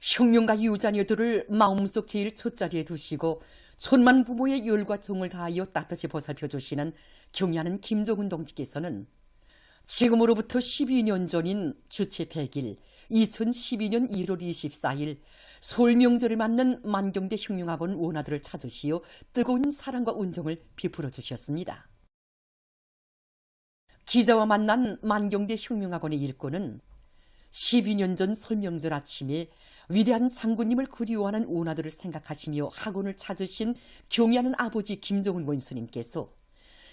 흉룡과 유자녀들을 마음속 제일 첫자리에 두시고 천만 부모의 열과 정을 다하여 따뜻이 보살펴 주시는 경애하는 김정은 동지께서는 지금으로부터 12년 전인 주체 100일 2012년 1월 24일 설 명절을 맞는 만경대 흉룡학원 원아들을 찾으시어 뜨거운 사랑과 온정을 베풀어 주셨습니다. 기자와 만난 만경대 흉룡학원의 일꾼은 12년 전 설명절 아침에 위대한 장군님을 그리워하는 원아들을 생각하시며 학원을 찾으신 경애하는 아버지 김정은 원수님께서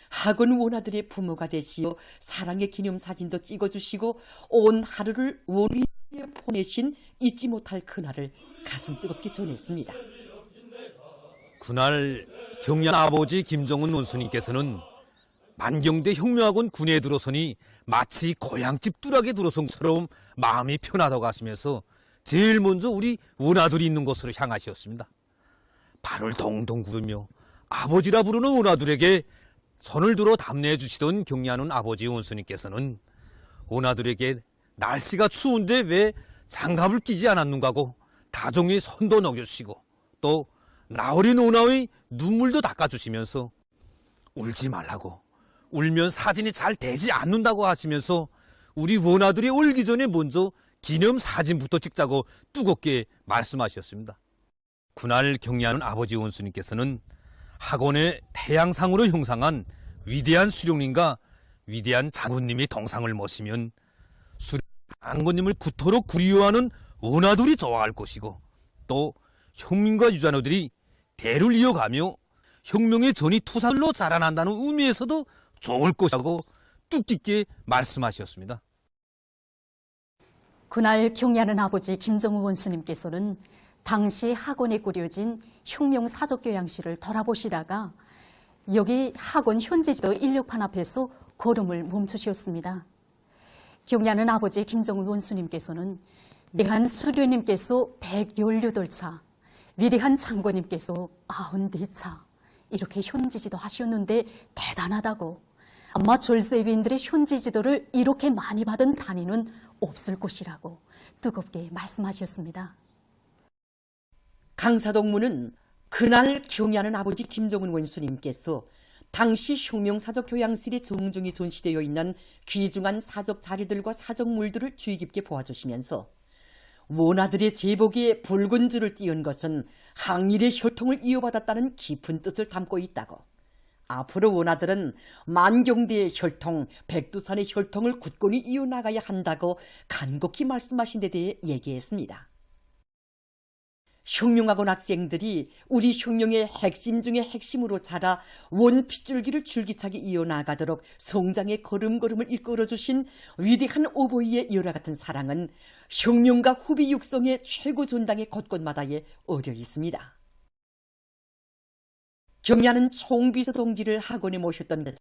학원 원아들의 부모가 되시어 사랑의 기념사진도 찍어주시고 온 하루를 원위에 보내신 잊지 못할 그날을 가슴 뜨겁게 전했습니다. 그날 경애한 아버지 김정은 원수님께서는 만경대 흉룡학원 군에 들어서니 마치 고향집 뚜락에 들어선 것처럼 마음이 편하다고 하시면서 제일 먼저 우리 원아들이 있는 곳으로 향하셨습니다. 발을 동동 구르며 아버지라 부르는 원아들에게 손을 들어 담내해 주시던 경애하는 아버지 원수님께서는 원아들에게 날씨가 추운데 왜 장갑을 끼지 않았는가고 다정히 손도 녹여주시고 또 나어린 원아의 눈물도 닦아주시면서 울지 말라고 울면 사진이 잘 되지 않는다고 하시면서 우리 원아들이 울기 전에 먼저 기념사진부터 찍자고 뜨겁게 말씀하셨습니다. 그날 경애하는 아버지 원수님께서는 학원의 태양상으로 형상한 위대한 수령님과 위대한 장군님이 동상을 모시면 장군님을 그토록 그리워하는 원아들이 좋아할 것이고 또 혁명과 유자녀들이 대를 이어가며 혁명의 전이 투사로 자라난다는 의미에서도 좋을 것이라고 뜻깊게 말씀하셨습니다. 그날 경애하는 아버지 김정은 원수님께서는 당시 학원에 꾸려진 흉룡 사족교양실을 돌아보시다가 여기 학원 현재지도 인력판 앞에서 걸음을 멈추셨습니다. 경애하는 아버지 김정은 원수님께서는 위대한 수료님께서 118차, 위대한 장군님께서 94차 이렇게 현지지도 하셨는데 대단하다고, 아마 졸세비인들의 현지지도를 이렇게 많이 받은 단위는 없을 것이라고 뜨겁게 말씀하셨습니다. 강사동무는 그날 경애하는 아버지 김정은 원수님께서 당시 흉룡사적 교양실에 정중히 전시되어 있는 귀중한 사적 자료들과 사적물들을 주의 깊게 보아주시면서 원아들의 제복에 붉은 줄을 띄운 것은 항일의 혈통을 이어받았다는 깊은 뜻을 담고 있다고, 앞으로 원아들은 만경대의 혈통, 백두산의 혈통을 굳건히 이어나가야 한다고 간곡히 말씀하신 데 대해 얘기했습니다. 흉룡학원 학생들이 우리 흉룡의 핵심 중의 핵심으로 자라 원 핏줄기를 줄기차게 이어나가도록 성장의 걸음걸음을 이끌어주신 위대한 오보이의 열화 같은 사랑은 흉룡과 후비 육성의 최고 전당의 곳곳마다에 어려 있습니다. 경애하는 총비서 동지를 학원에 모셨던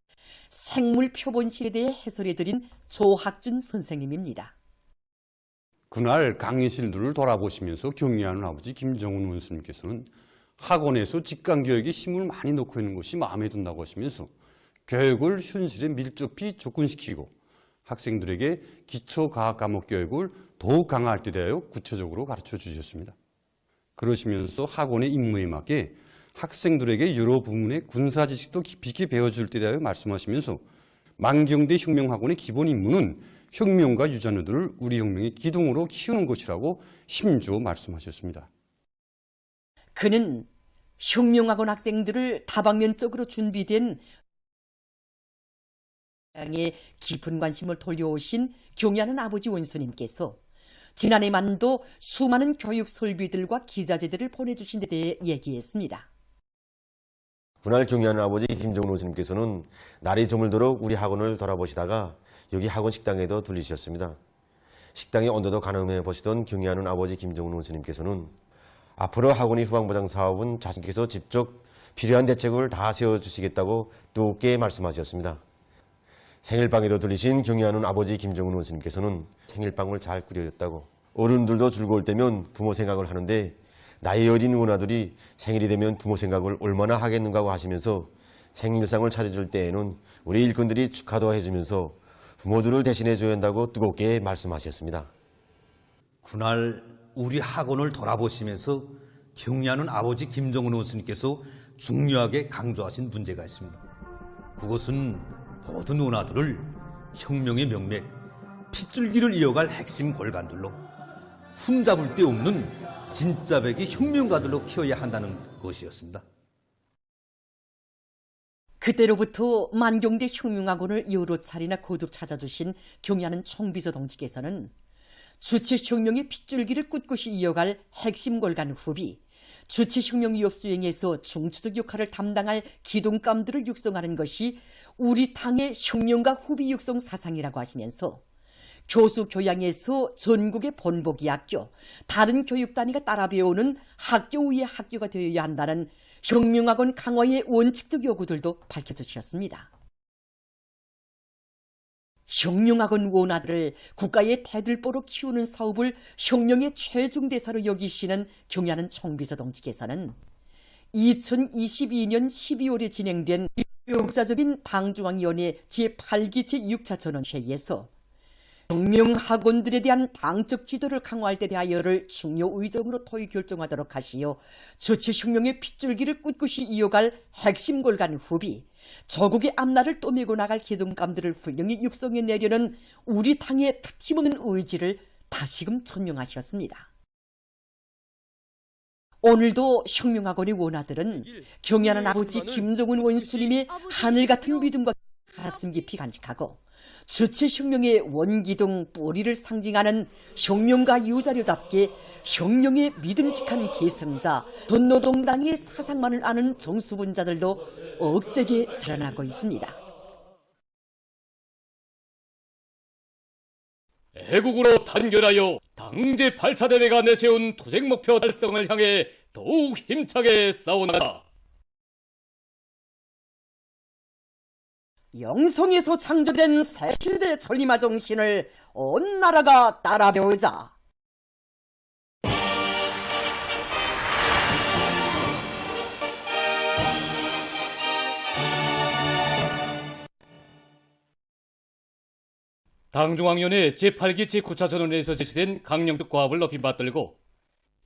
생물 표본실에 대해 해설해드린 조학준 선생님입니다. 그날 강의실들을 돌아보시면서 경애하는 아버지 김정은 원수님께서는 학원에서 직강교육에 힘을 많이 넣고 있는 것이 마음에 든다고 하시면서 교육을 현실에 밀접히 접근시키고 학생들에게 기초과학 과목 교육을 더욱 강화할 때 대하여 구체적으로 가르쳐 주셨습니다. 그러시면서 학원의 임무에 맞게 학생들에게 여러 부문의 군사 지식도 깊이 있게 배워줄 때 대하여 말씀하시면서 만경대 흉룡학원의 기본 임무는 혁명과 유자녀들을 우리 혁명의 기둥으로 키우는 것이라고 힘주어 말씀하셨습니다. 그는 흉룡학원 학생들을 다방면적으로 준비된 에 깊은 관심을 돌려오신 경애하는 아버지 원수님께서 지난해만도 수많은 교육 설비들과 기자재들을 보내주신 데 대해 얘기했습니다. 그날 경애하는 아버지 김정은 원수님께서는 날이 저물도록 우리 학원을 돌아보시다가 여기 학원 식당에도 들리셨습니다. 식당의 온도도 가늠해 보시던 경애하는 아버지 김정은 원수님께서는 앞으로 학원의 후방보장 사업은 자신께서 직접 필요한 대책을 다 세워주시겠다고 뜨겁게 말씀하셨습니다. 생일빵에도 들리신 경애하는 아버지 김정은 원수님께서는 생일빵을 잘 끓여줬다고, 어른들도 즐거울 때면 부모 생각을 하는데 나이 어린 원아들이 생일이 되면 부모 생각을 얼마나 하겠는가 하시면서 생일상을 차려줄 때에는 우리 일꾼들이 축하도 해주면서 부모들을 대신해 줘야 한다고 뜨겁게 말씀하셨습니다. 그날 우리 학원을 돌아보시면서 경의하는 아버지 김정은 원수님께서 중요하게 강조하신 문제가 있습니다. 그것은 모든 원아들을 혁명의 명맥, 핏줄기를 이어갈 핵심 골간들로 흠잡을 데 없는 진짜백의 혁명가들로 키워야 한다는 것이었습니다. 그때로부터 만경대 혁명학원을 여러 차례나 거듭 찾아주신 경의하는 총비서 동지께서는 주체혁명의 핏줄기를 꿋꿋이 이어갈 핵심 골간 후비, 주체혁명 위협 수행에서 중추적 역할을 담당할 기둥감들을 육성하는 것이 우리 당의 혁명가 후비 육성 사상이라고 하시면서 교수 교양에서 전국의 본보기 학교, 다른 교육 단위가 따라 배우는 학교 위의 학교가 되어야 한다는 혁명학원 강화의 원칙적 요구들도 밝혀주셨습니다. 혁명학원 원아들을 국가의 대들보로 키우는 사업을 혁명의 최중대사로 여기시는 경의하는 총비서 동지께서는 2022년 12월에 진행된 역사적인 당중앙위원회 제8기 제6차 전원회의에서 혁명학원들에 대한 당적 지도를 강화할 때 대하여를 중요 의정으로 토의 결정하도록 하시어 주체혁명의 핏줄기를 꿋꿋이 이어갈 핵심 골간 후비, 조국의 앞날을 떠밀고 나갈 기둥감들을 훌륭히 육성해 내려는 우리 당의 특힘없는 의지를 다시금 천명하셨습니다. 오늘도 혁명학원의 원아들은 경의하는 아버지 김정은 원수님의 하늘같은 믿음과 가슴 깊이 간직하고 주체혁명의 원기둥 뿌리를 상징하는 혁명가 유자료답게 혁명의 믿음직한 계승자, 전노동당의 사상만을 아는 정수분자들도 억세게 자라나고 있습니다. 애국으로 단결하여 당제 8차 대회가 내세운 투쟁 목표 달성을 향해 더욱 힘차게 싸워나가다. 영성에서 창조된 새시대 전리마 정신을 온 나라가 따라 배우자. 당중앙위원회 제8기 제9차 전원회에서 제시된 강령적 과업을 높이 받들고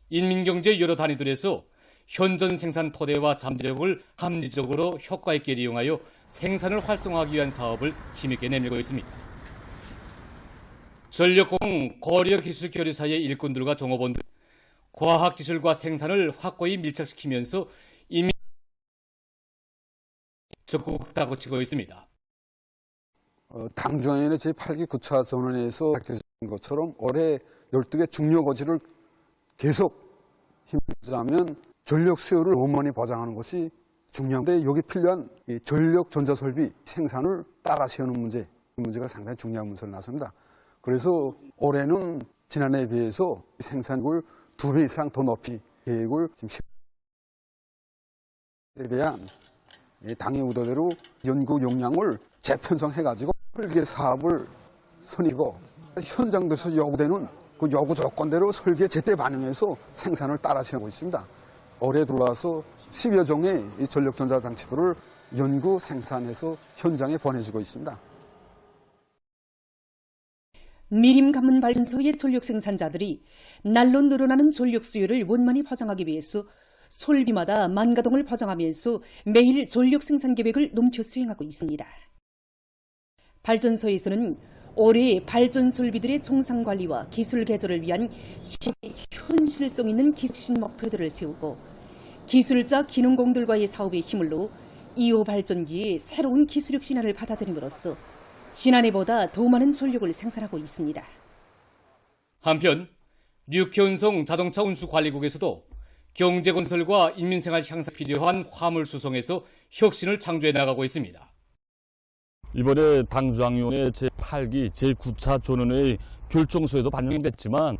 인민경제 여러 단위들에서 현전 생산 토대와 잠재력을 합리적으로 효과 있게 이용하여 생산을 활성화하기 위한 사업을 힘있게 내밀고 있습니다. 전력공 고려기술교류사의 일꾼들과 종업원들, 과학기술과 생산을 확고히 밀착시키면서 인민 적극 다고치고 있습니다. 당중앙위원회 제8기 9차 전원회에서 밝혀진 것처럼 올해 12개 중요 고지를 계속 힘내자면 전력 수요를 원만히 보장하는 것이 중요한데 여기 필요한 이 전력 전자설비 생산을 따라 세우는 문제, 이 문제가 상당히 중요한 문제로 나섭니다. 그래서 올해는 지난해에 비해서 생산을 2배 이상 더 높이 계획을 지금 대한 당의 의도대로 연구 역량을 재편성해가지고 설계 사업을 선이고 현장에서 요구되는 그 요구 조건대로 설계 제때 반영해서 생산을 따라 세우고 있습니다. 올해 들어와서 10여 종의 이 전력 전자장치들을 연구 생산해서 현장에 보내지고 있습니다. 미림 가문 발전소의 전력 생산자들이 날로 늘어나는 전력 수요를 원만히 보장하기 위해서 솔비마다 만가동을 보장하면서 매일 전력 생산 계획을 넘쳐 수행하고 있습니다. 발전소에서는 올해 발전 설비들의 정상 관리와 기술 개조를 위한 현실성 있는 기술 목표들을 세우고 기술자 기능공들과의 사업의 힘을로 2호 발전기의 새로운 기술력 신화를 받아들임으로써 지난해보다 더 많은 전력을 생산하고 있습니다. 한편 류현성 자동차 운수관리국에서도 경제건설과 인민생활 향상에 필요한 화물 수송에서 혁신을 창조해 나가고 있습니다. 이번에 당중앙위원회 제8기 제9차 전원회의 결정서에도 반영됐지만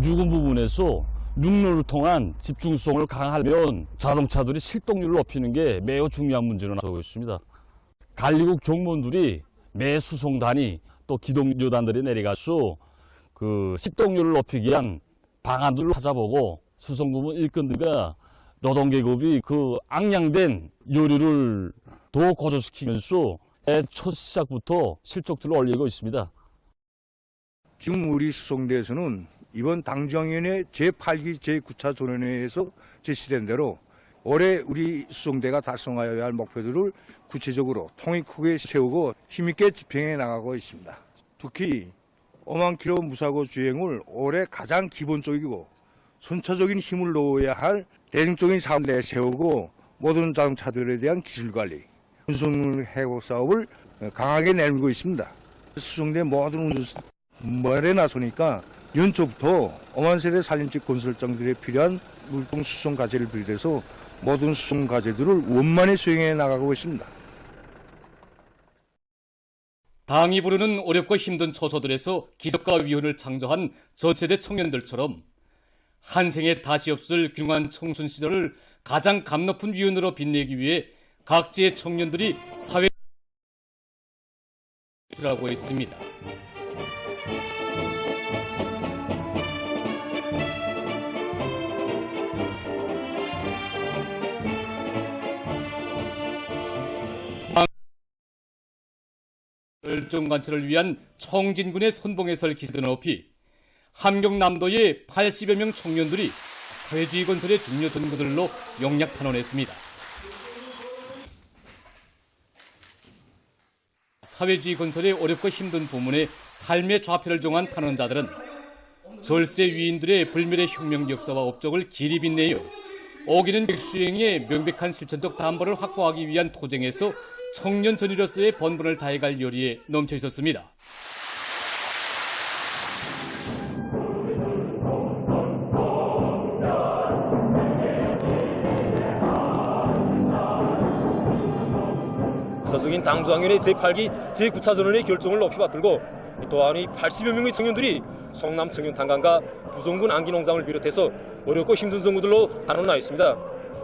유금 부분에서 육로를 통한 집중수송을 강화하면 자동차들이 실동률을 높이는 게 매우 중요한 문제로 나서고 있습니다. 관리국 종무원들이 매 수송단이 또 기동요단들이 내려가서 그 실동률을 높이기 위한 방안들을 찾아보고 수송부문 일꾼들과 노동계급이 그 악량된 요리를 더 고조시키면서 첫 시작부터 실적들을 올리고 있습니다. 지금 우리 수송대에서는 이번 당중앙위원회 제8기 제9차 전원회에서 제시된 대로 올해 우리 수송대가 달성하여야 할 목표들을 구체적으로 통일크게 세우고 힘있게 집행해 나가고 있습니다. 특히 5만 킬로 무사고 주행을 올해 가장 기본적이고 선차적인 힘을 넣어야 할 대중적인 사업을 내세우고 모든 자동차들에 대한 기술관리, 운송 해고 사업을 강하게 내밀고 있습니다. 수송대 모든 운송 말에 나서니까 연초부터 5만 세대 산림집 건설장들에 필요한 물동 수송 과제를 비롯해서 모든 수송 과제들을 원만히 수행해 나가고 있습니다. 당이 부르는 어렵고 힘든 처소들에서 기적과 위헌을 창조한 전세대 청년들처럼 한 생에 다시 없을 귀중한 청춘 시절을 가장 감 높은 위헌으로 빛내기 위해 각지의 청년들이 사회에 하고 있습니다. 열정관철을 위한 청진군의 선봉에 설 기세도 높이 함경남도의 80여 명 청년들이 사회주의 건설의 중요 전구들로 용약 탄원했습니다. 사회주의 건설의 어렵고 힘든 부문에 삶의 좌표를 정한 탄원자들은 절세 위인들의 불멸의 혁명 역사와 업적을 길이 빛내요 어기는 백수행의 명백한 실천적 담보를 확보하기 위한 토쟁에서 청년 전의로서의 본분을 다해갈 열의에 넘쳐 있었습니다. 역사적인 당중앙위원회 제8기 제9차 전원의 결정을 높이 받들고 또한 이 80여 명의 청년들이 성남 청년탄광과 부송군 안기농장을 비롯해서 어렵고 힘든 정부들로 탄원하였습니다.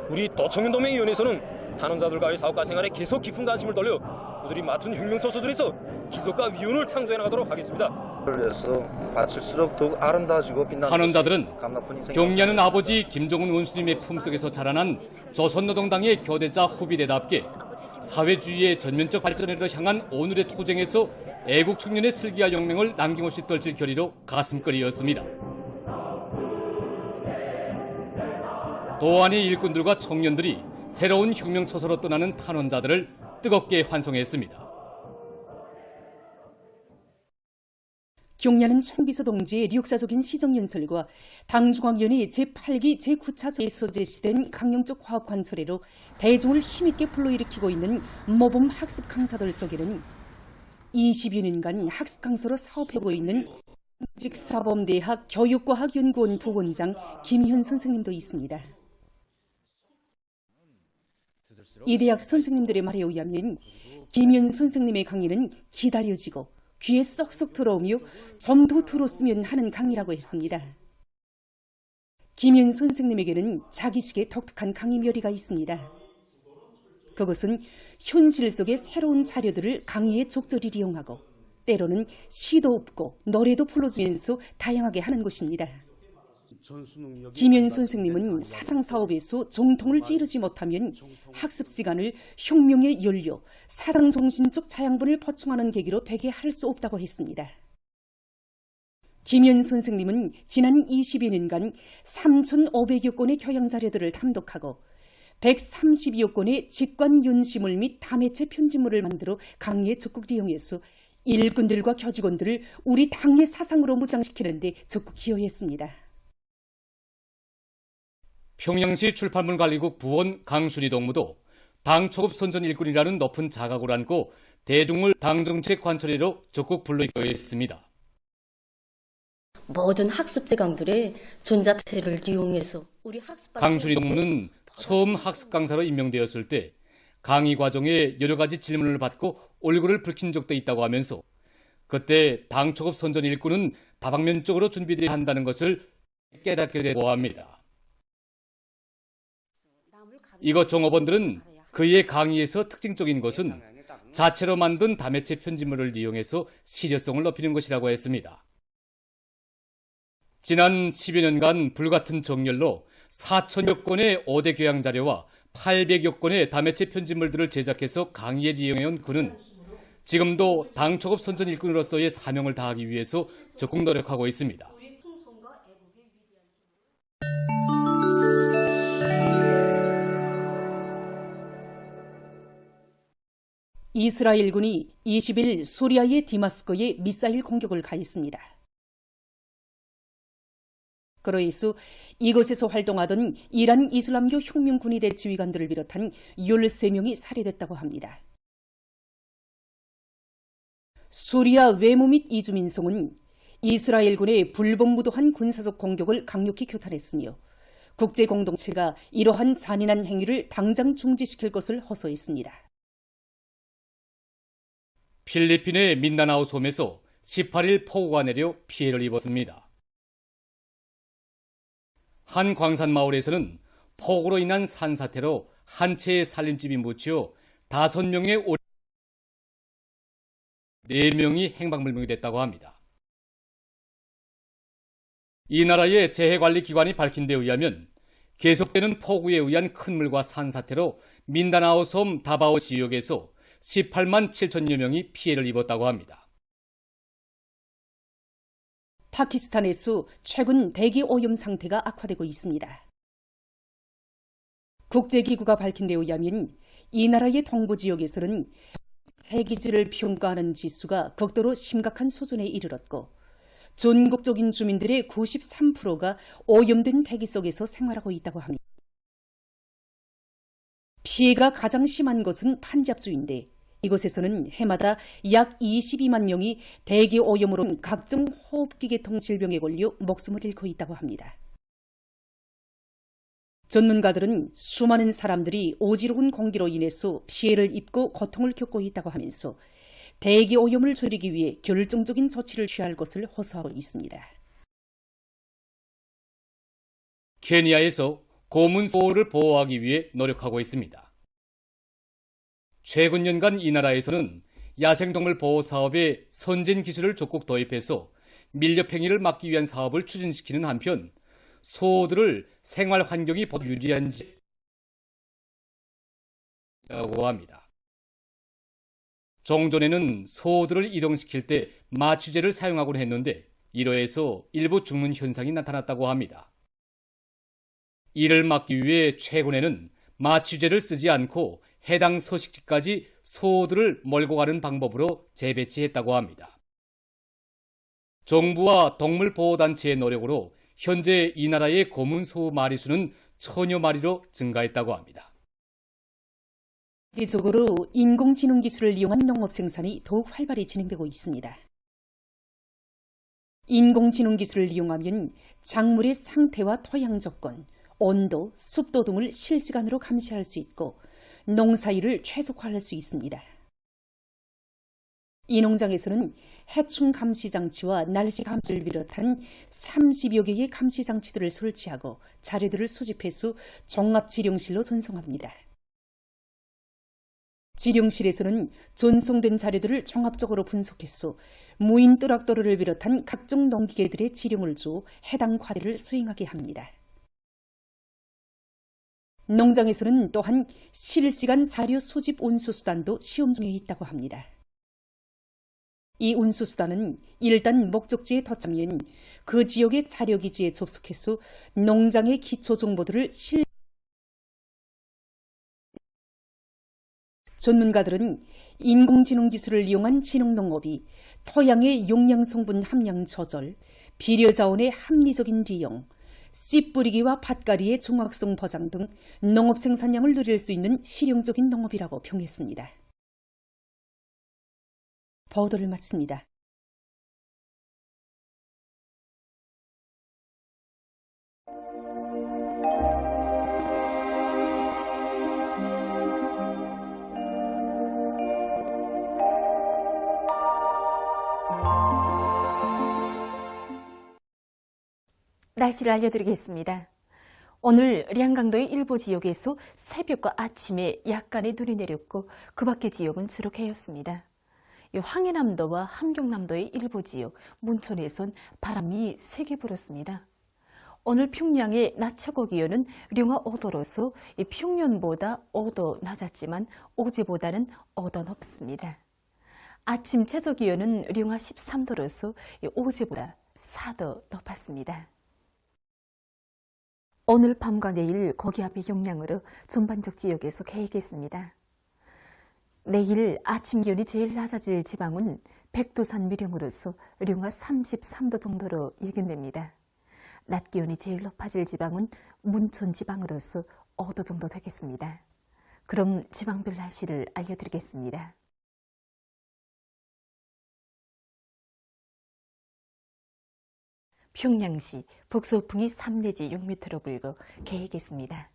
우리 도청년동맹위원회에서는 탄원자들과의 사업가 생활에 계속 깊은 관심을 돌려 그들이 맡은 혁명초소들에서 기적과 위헌을 창조해 나가도록 하겠습니다. 그래서 바칠수록 더욱 아름다워지고 빛나는 탄원자들은 경리하는 아버지 김정은 원수님의 품속에서 자라난 조선노동당의 교대자 후비대답게 사회주의의 전면적 발전으로 향한 오늘의 투쟁에서 애국 청년의 슬기와 용맹을 남김없이 떨칠 결의로 가슴거리였습니다. 도안의 일꾼들과 청년들이 새로운 혁명초소로 떠나는 탄원자들을 뜨겁게 환송했습니다. 경리하는 천비서 동지의 역사적인 시정연설과 당중앙위원회 제8기 제9차소에서 제시된 강령적 화합관철회로 대중을 힘있게 불러일으키고 있는 모범 학습 강사들 속에는 20여 년간 학습 강사로 사업하고 있는 직사범대학 교육과학연구원 부원장 김희현 선생님도 있습니다. 이 대학 선생님들의 말에 의하면 김희현 선생님의 강의는 기다려지고 귀에 쏙쏙 들어오며 좀 더 들었으면 하는 강의라고 했습니다. 김현 선생님에게는 자기식의 독특한 강의 묘리가 있습니다. 그것은 현실 속의 새로운 자료들을 강의에 적절히 이용하고 때로는 시도 없고 노래도 불러주면서 다양하게 하는 것입니다. 김현 선생님은 사상사업에서 정통을 찌르지 못하면 학습 시간을 혁명의 연료, 사상정신적 자양분을 보충하는 계기로 되게 할 수 없다고 했습니다. 김현 선생님은 지난 20여 년간 3,500여 건의 교양자료들을 탐독하고 132여 건의 직관연시물 및 다매체 편집물을 만들어 강의에 적극 이용해서 일꾼들과 교직원들을 우리 당의 사상으로 무장시키는 데 적극 기여했습니다. 평양시 출판물관리국 부원 강수리 동무도 당 초급 선전 일꾼이라는 높은 자각을 안고 대중을 당정책 관철회로 적극 불러일으켰습니다. 모든 학습제강들의 전자태를 이용해서 우리 학습 강수리 동무는 처음 학습 강사로 임명되었을 때 강의 과정에 여러 가지 질문을 받고 얼굴을 붉힌 적도 있다고 하면서 그때 당 초급 선전 일꾼은 다방면적으로 준비되어야 한다는 것을 깨닫게 되고 합니다. 이것 종업원들은 그의 강의에서 특징적인 것은 자체로 만든 다매체 편집물을 이용해서 실효성을 높이는 것이라고 했습니다. 지난 10여 년간 불같은 정열로 4천여 건의 5대 교양 자료와 800여 건의 다매체 편집물들을 제작해서 강의에 이용해온 그는 지금도 당 초급 선전 일꾼으로서의 사명을 다하기 위해서 적극 노력하고 있습니다. 이스라엘군이 20일 수리아의 디마스코에 미사일 공격을 가했습니다. 그로 인해서 이곳에서 활동하던 이란 이슬람교 혁명군의대 지휘관들을 비롯한 13명이 살해됐다고 합니다. 수리아 외무 및 이주민성은 이스라엘군의 불법무도한 군사적 공격을 강력히 규탄했으며 국제공동체가 이러한 잔인한 행위를 당장 중지시킬 것을 호소했습니다. 필리핀의 민다나오 섬에서 18일 폭우가 내려 피해를 입었습니다. 한 광산마을에서는 폭우로 인한 산사태로 한 채의 살림집이 묻혀 5명의 4명이 행방불명이 됐다고 합니다. 이 나라의 재해관리기관이 밝힌 데 의하면 계속되는 폭우에 의한 큰 물과 산사태로 민다나오 섬 다바오 지역에서 18만 7천여 명이 피해를 입었다고 합니다. 파키스탄에서 최근 대기 오염 상태가 악화되고 있습니다. 국제기구가 밝힌 데 의하면 이 나라의 동부 지역에서는 대기질을 평가하는 지수가 극도로 심각한 수준에 이르렀고 전국적인 주민들의 93%가 오염된 대기 속에서 생활하고 있다고 합니다. 피해가 가장 심한 곳은 판잡주인데 이곳에서는 해마다 약 22만 명이 대기 오염으로 각종 호흡기계통 질병에 걸려 목숨을 잃고 있다고 합니다. 전문가들은 수많은 사람들이 어지러운 공기로 인해서 피해를 입고 고통을 겪고 있다고 하면서 대기 오염을 줄이기 위해 결정적인 조치를 취할 것을 호소하고 있습니다. 케니아에서 고문 소를 보호하기 위해 노력하고 있습니다. 최근 년간 이 나라에서는 야생동물 보호 사업에 선진 기술을 적극 도입해서 밀렵행위를 막기 위한 사업을 추진시키는 한편 소들을 생활 환경이 유리한지라고 합니다. 종전에는 소들을 이동시킬 때 마취제를 사용하곤 했는데 이로해서 일부 죽는 현상이 나타났다고 합니다. 이를 막기 위해 최근에는 마취제를 쓰지 않고 해당 서식지까지 소들을 몰고 가는 방법으로 재배치했다고 합니다. 정부와 동물보호단체의 노력으로 현재 이 나라의 고문소 마리수는 1000여 마리로 증가했다고 합니다. 세계적으로 인공지능 기술을 이용한 농업 생산이 더욱 활발히 진행되고 있습니다. 인공지능 기술을 이용하면 작물의 상태와 토양 조건, 온도, 습도 등을 실시간으로 감시할 수 있고 농사일을 최적화할 수 있습니다. 이 농장에서는 해충 감시 장치와 날씨 감지를 비롯한 30여 개의 감시 장치들을 설치하고 자료들을 수집해서 종합지령실로 전송합니다. 지령실에서는 전송된 자료들을 종합적으로 분석해서 무인 트랙터를 비롯한 각종 농기계들의 지령을 주어 해당 과제를 수행하게 합니다. 농장에서는 또한 실시간 자료 수집 운수수단도 시험 중에 있다고 합니다. 이 운수수단은 일단 목적지에 도착하면 그 지역의 자료기지에 접속해서 농장의 기초정보들을 전문가들은 인공지능 기술을 이용한 지능농업이 토양의 용량성분 함량 조절, 비료자원의 합리적인利用, 씨 뿌리기와 밭갈이의 정확성 보장 등 농업 생산량을 늘릴 수 있는 실용적인 농업이라고 평했습니다. 보도를 마칩니다. 날씨를 알려드리겠습니다. 오늘 량강도의 일부 지역에서 새벽과 아침에 약간의 눈이 내렸고 그 밖의 지역은 주로 개였습니다. 황해남도와 함경남도의 일부 지역, 문천에선 바람이 세게 불었습니다. 오늘 평양의 낮 최고 기온은 령화 5도로서 평년보다 5도 낮았지만 어제보다는 5도 높습니다. 아침 최저 기온은 령화 13도로서 어제보다 4도 높았습니다. 오늘 밤과 내일 고기압의 영향으로 전반적 지역에서 개겠습니다. 내일 아침 기온이 제일 낮아질 지방은 백두산 미령으로서 령하 33도 정도로 예견됩니다. 낮 기온이 제일 높아질 지방은 문천 지방으로서 5도 정도 되겠습니다. 그럼 지방별 날씨를 알려드리겠습니다. 평양시 북서풍이 3 내지 6m로 불고 개이겠습니다.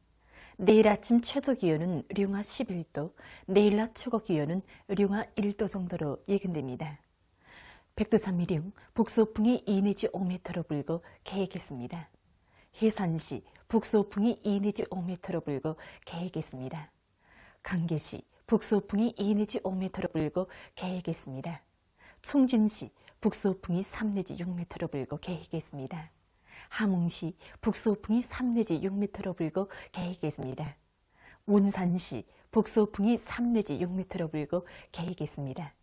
내일 아침 최저 기온은 령하 11도, 내일 낮 최고 기온은 령하 1도 정도로 예견됩니다. 백두산 미령 북서풍이 2 내지 5m로 불고 개이겠습니다. 해산시 북서풍이 2 내지 5m로 불고 개이겠습니다. 강계시 북서풍이 2 내지 5m로 불고 개이겠습니다. 총진시 북서풍이 3 내지 6m로 불고 개이겠습니다. 함흥시 북서풍이 3 내지 6m로 불고 개이겠습니다. 원산시 북서풍이 3 내지 6m로 불고 개이겠습니다.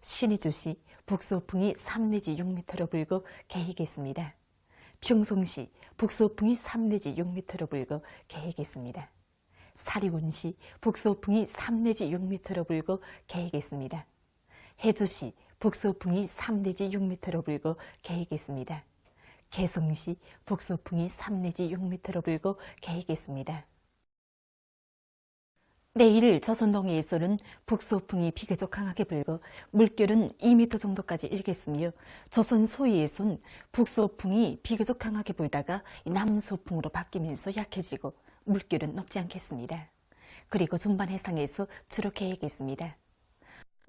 신의주시 북서풍이 3 내지 6m로 불고 개이겠습니다. 평성시 북서풍이 3 내지 6m로 불고 개이겠습니다. 사리군시 북서풍이 3 내지 6m로 불고 개이겠습니다. 해주시 북서풍이 3 내지 6m로 불고 개이겠습니다. 개성시 북서풍이 3 내지 6m로 불고 개이겠습니다. 내일 조선동해에서는 북서풍이 비교적 강하게 불고 물결은 2m 정도까지 일겠으며 조선 서해에선 북서풍이 비교적 강하게 불다가 남서풍으로 바뀌면서 약해지고 물결은 높지 않겠습니다. 그리고 전반 해상에서 주로 개이겠습니다.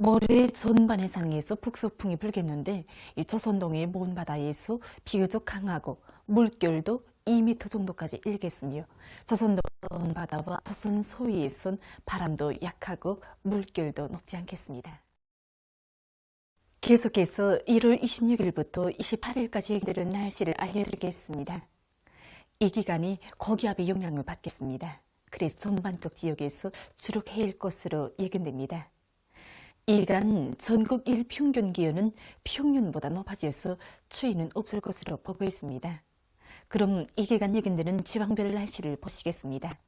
모레 전반 해상에서 북서풍이 불겠는데 이 조선동해의 먼 바다에서 비교적 강하고 물결도 2m 정도까지 일겠으며 조선동 바다와 조선 서해에선 바람도 약하고 물결도 높지 않겠습니다. 계속해서 1월 26일부터 28일까지 예견되는 날씨를 알려드리겠습니다. 이 기간이 고기압의 영향을 받겠습니다. 그래서 전반적 지역에서 주로 해일 것으로 예견됩니다. 이 기간 전국 일평균 기온은 평년보다 높아져서 추위는 없을 것으로 보고 있습니다. 그럼 이 기간 예견되는 지방별 날씨를 보시겠습니다.